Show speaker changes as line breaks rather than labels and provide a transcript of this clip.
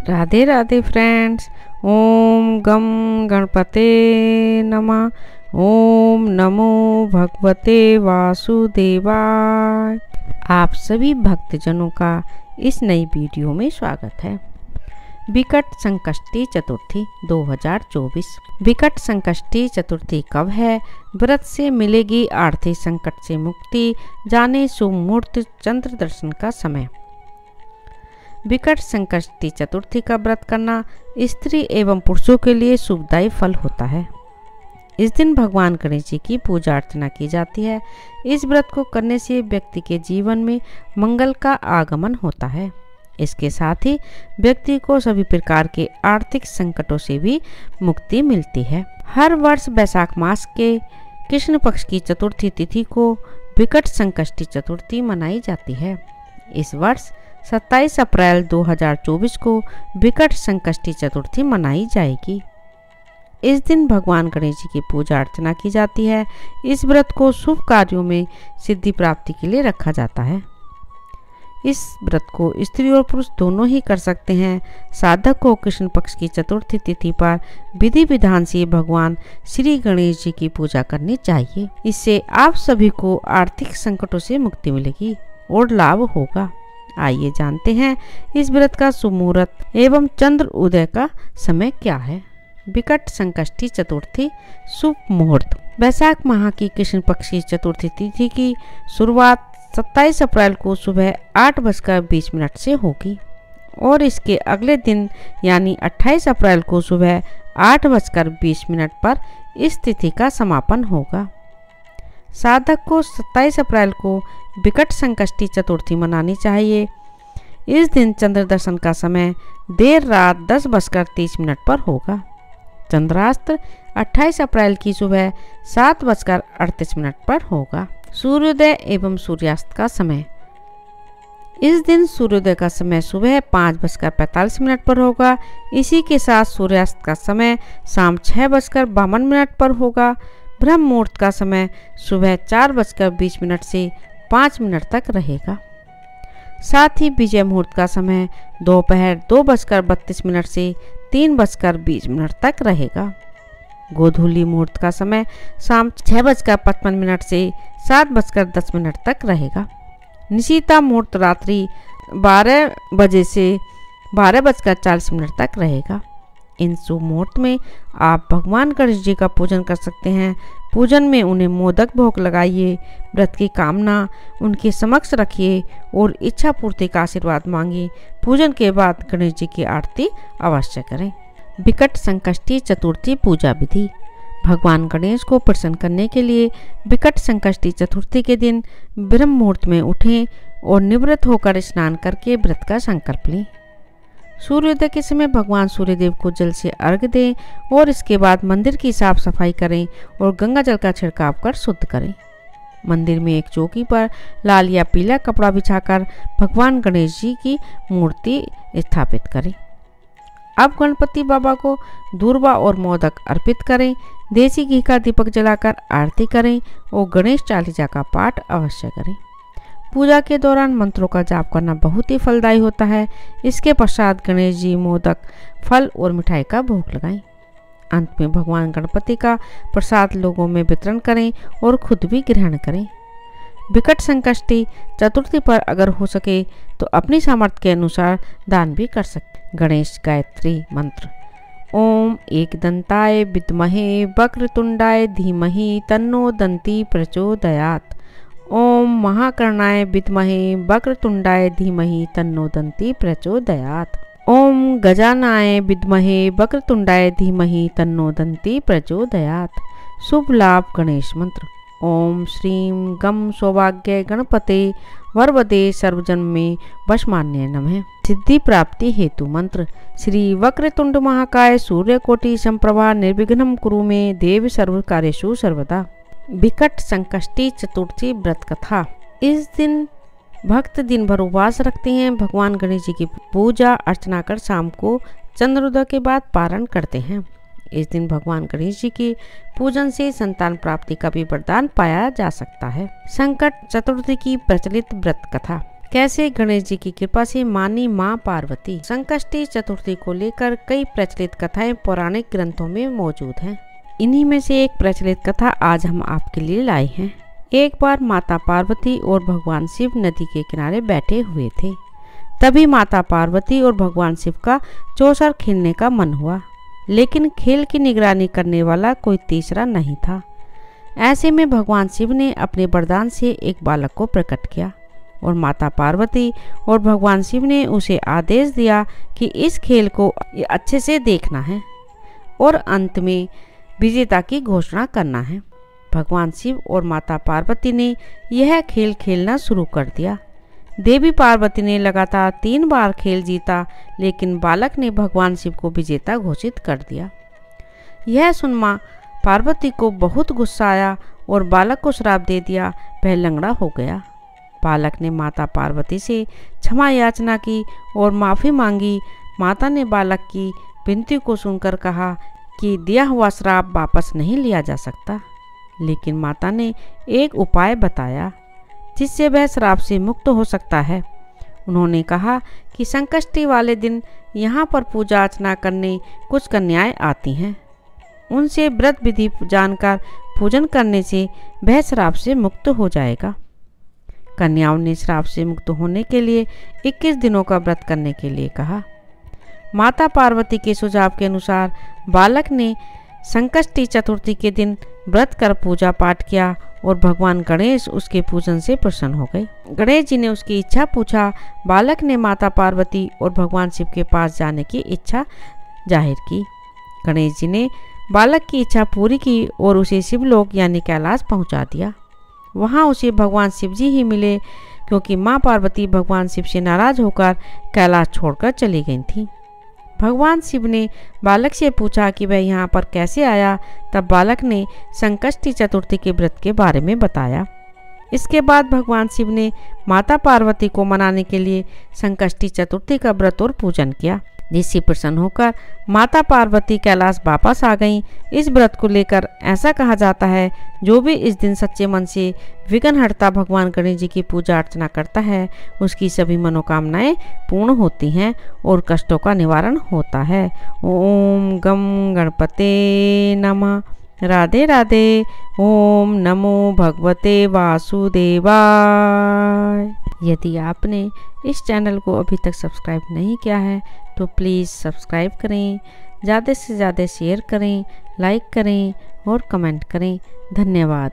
Radhe Radhe friends. ओम गम गणपते नमः। ओम नमो भगवते वासुदेवाय। आप सभी भक्तजनों का इस नई वीडियो में स्वागत है। विकट संकष्टी चतुर्थी 2024। विकट संकष्टी चतुर्थी कब है? व्रत से मिलेगी आर्थिक संकट से मुक्ति। जाने शुभ मुहूर्त, चंद्र दर्शन का समय। विकट संकष्टी चतुर्थी का व्रत करना स्त्री एवं पुरुषों के लिए शुभदायी फल होता है। इस दिन भगवान गणेश जी की पूजा अर्चना की जाती है। इस व्रत को करने से व्यक्ति के जीवन में मंगल का आगमन होता है। इसके साथ ही व्यक्ति को सभी प्रकार के आर्थिक संकटों से भी मुक्ति मिलती है। हर वर्ष वैशाख मास के कृष्ण पक्ष की चतुर्थी तिथि को विकट संकष्टी चतुर्थी मनाई जाती है। इस वर्ष 27 अप्रैल 2024 को विकट संकष्टी चतुर्थी मनाई जाएगी। इस दिन भगवान गणेश जी की पूजा अर्चना की जाती है। इस व्रत को शुभ कार्यों में सिद्धि प्राप्ति के लिए रखा जाता है। इस व्रत को स्त्री और पुरुष दोनों ही कर सकते हैं। साधक को कृष्ण पक्ष की चतुर्थी तिथि पर विधि विधान से भगवान श्री गणेश जी की पूजा करनी चाहिए। इससे आप सभी को आर्थिक संकटों से मुक्ति मिलेगी और लाभ होगा। आइए जानते हैं इस व्रत का शुभ मुहूर्त एवं चंद्र उदय का समय क्या है। विकट संकष्टी चतुर्थी शुभ मुहूर्त। वैशाख माह की कृष्ण पक्ष की चतुर्थी तिथि की शुरुआत 27 अप्रैल को सुबह 8:20 से होगी और इसके अगले दिन यानी 28 अप्रैल को सुबह 8:20 पर इस तिथि का समापन होगा। साधक को 27 अप्रैल को विकट संकष्टी चतुर्थी मनानी चाहिए। इस दिन चंद्र दर्शन का समय देर रात 10:30 पर होगा। चंद्रास्त 28 अप्रैल की सुबह 7:38 पर होगा। सूर्योदय एवं सूर्यास्त का समय। इस दिन सूर्योदय का समय सुबह 5:45 पर होगा। इसी के साथ सूर्यास्त का समय शाम 6:52 पर होगा। ब्रह्म मुहूर्त का समय सुबह 4:20 से 5 मिनट तक रहेगा। साथ ही विजय मुहूर्त का समय दोपहर 2:32 से 3:20 तक रहेगा। गोधूली मुहूर्त का समय शाम 6:55 से 7:10 तक रहेगा। निशीता मुहूर्त रात्रि 12 बजे से 12:40 तक रहेगा। इन शुभ मुहूर्त में आप भगवान गणेश जी का पूजन कर सकते हैं। पूजन में उन्हें मोदक भोग लगाइए, व्रत की कामना उनके समक्ष रखिए और इच्छा पूर्ति का आशीर्वाद मांगिए। पूजन के बाद गणेश जी की आरती अवश्य करें। विकट संकष्टी चतुर्थी पूजा विधि। भगवान गणेश को प्रसन्न करने के लिए विकट संकष्टी चतुर्थी के दिन ब्रह्म मुहूर्त में उठें और निवृत्त होकर स्नान करके व्रत का संकल्प लें। सूर्योदय के समय भगवान सूर्यदेव को जल से अर्घ्य दें और इसके बाद मंदिर की साफ सफाई करें और गंगा जल का छिड़काव कर शुद्ध करें। मंदिर में एक चौकी पर लाल या पीला कपड़ा बिछाकर भगवान गणेश जी की मूर्ति स्थापित करें। अब गणपति बाबा को दूर्वा और मोदक अर्पित करें। देसी घी का दीपक जलाकर आरती करें और गणेश चालीसा का पाठ अवश्य करें। पूजा के दौरान मंत्रों का जाप करना बहुत ही फलदायी होता है। इसके पश्चात गणेश जी मोदक, फल और मिठाई का भोग लगाएं। अंत में भगवान गणपति का प्रसाद लोगों में वितरण करें और खुद भी ग्रहण करें। विकट संकष्टी चतुर्थी पर अगर हो सके तो अपनी सामर्थ्य के अनुसार दान भी कर सकते। गणेश गायत्री मंत्र। ओम एकदंताय विद्महे वक्रतुंडाय धीमहि तन्नो दंती प्रचोदयात्। ओम महाकर्णाय विद्महे वक्रतुंडाय धीमहि तन्नो दंती प्रचोदयात्। ओम गजानाय विद्महे वक्रतुंडाय धीमहि तन्नो दंती प्रचोदयात्। शुभ लाभ गणेश मंत्र। ओम श्रीं गम सौभाग्य गणपते वरवदे सर्वजन में वशमान्य नमः। सिद्धि प्राप्ति हेतु मंत्र। श्री वक्रतुंड महाकाय सूर्यकोटि संप्रभा निर्विघ्नं कुरु मे देव सर्व कार्येषु सर्वदा। विकट संकष्टी चतुर्थी व्रत कथा। इस दिन भक्त दिन भर उपवास रखते हैं। भगवान गणेश जी की पूजा अर्चना कर शाम को चंद्रोदय के बाद पारण करते हैं। इस दिन भगवान गणेश जी की पूजन से संतान प्राप्ति का भी वरदान पाया जा सकता है। संकट चतुर्थी की प्रचलित व्रत कथा। कैसे गणेश जी की कृपा से मानी माँ पार्वती। संकष्टी चतुर्थी को लेकर कई प्रचलित कथाएं पौराणिक ग्रंथों में मौजूद हैं। इन्हीं में से एक प्रचलित कथा आज हम आपके लिए लाए हैं। एक बार माता पार्वती और भगवान शिव नदी के किनारे बैठे हुए थे। तभी माता पार्वती और भगवान शिव का चौसर खेलने का मन हुआ, लेकिन खेल की निगरानी करने वाला कोई तीसरा नहीं था। ऐसे में भगवान शिव ने अपने वरदान से एक बालक को प्रकट किया और माता पार्वती और भगवान शिव ने उसे आदेश दिया कि इस खेल को अच्छे से देखना है और अंत में विजेता की घोषणा करना है। भगवान शिव और माता पार्वती ने यह खेल खेलना शुरू कर दिया। देवी पार्वती ने लगातार 3 बार खेल जीता, लेकिन बालक ने भगवान शिव को विजेता घोषित कर दिया। यह सुन मां पार्वती को बहुत गुस्सा आया और बालक को श्राप दे दिया। वह लंगड़ा हो गया। बालक ने माता पार्वती से क्षमा याचना की और माफ़ी मांगी। माता ने बालक की विनती को सुनकर कहा कि दिया हुआ श्राप वापस नहीं लिया जा सकता, लेकिन माता ने एक उपाय बताया जिससे वह श्राप से मुक्त हो सकता है। उन्होंने कहा कि संकष्टी वाले दिन यहाँ पर पूजा अर्चना करने कुछ कन्याएं आती हैं। उनसे व्रत विधि जानकर पूजन करने से वह श्राप से मुक्त हो जाएगा। कन्याओं ने श्राप से मुक्त होने के लिए 21 दिनों का व्रत करने के लिए कहा। माता पार्वती के सुझाव के अनुसार बालक ने संकष्टी चतुर्थी के दिन व्रत कर पूजा पाठ किया और भगवान गणेश उसके पूजन से प्रसन्न हो गए। गणेश जी ने उसकी इच्छा पूछा। बालक ने माता पार्वती और भगवान शिव के पास जाने की इच्छा जाहिर की। गणेश जी ने बालक की इच्छा पूरी की और उसे शिवलोक यानी कैलाश पहुंचा दिया। वहां उसे भगवान शिव जी ही मिले, क्योंकि मां पार्वती भगवान शिव से नाराज होकर कैलाश छोड़कर चली गई थी। भगवान शिव ने बालक से पूछा कि वह यहाँ पर कैसे आया। तब बालक ने संकष्टी चतुर्थी के व्रत के बारे में बताया। इसके बाद भगवान शिव ने माता पार्वती को मनाने के लिए संकष्टी चतुर्थी का व्रत और पूजन किया, जिससे प्रसन्न होकर माता पार्वती कैलाश वापस आ गईं। इस व्रत को लेकर ऐसा कहा जाता है, जो भी इस दिन सच्चे मन से विघ्नहर्ता भगवान गणेश जी की पूजा अर्चना करता है, उसकी सभी मनोकामनाएं पूर्ण होती हैं और कष्टों का निवारण होता है। ओम गम गणपते नमः। राधे राधे। ओम नमो भगवते वासुदेवाय। यदि आपने इस चैनल को अभी तक सब्सक्राइब नहीं किया है तो प्लीज़ सब्सक्राइब करें, ज़्यादा से ज़्यादा शेयर करें, लाइक करें और कमेंट करें। धन्यवाद।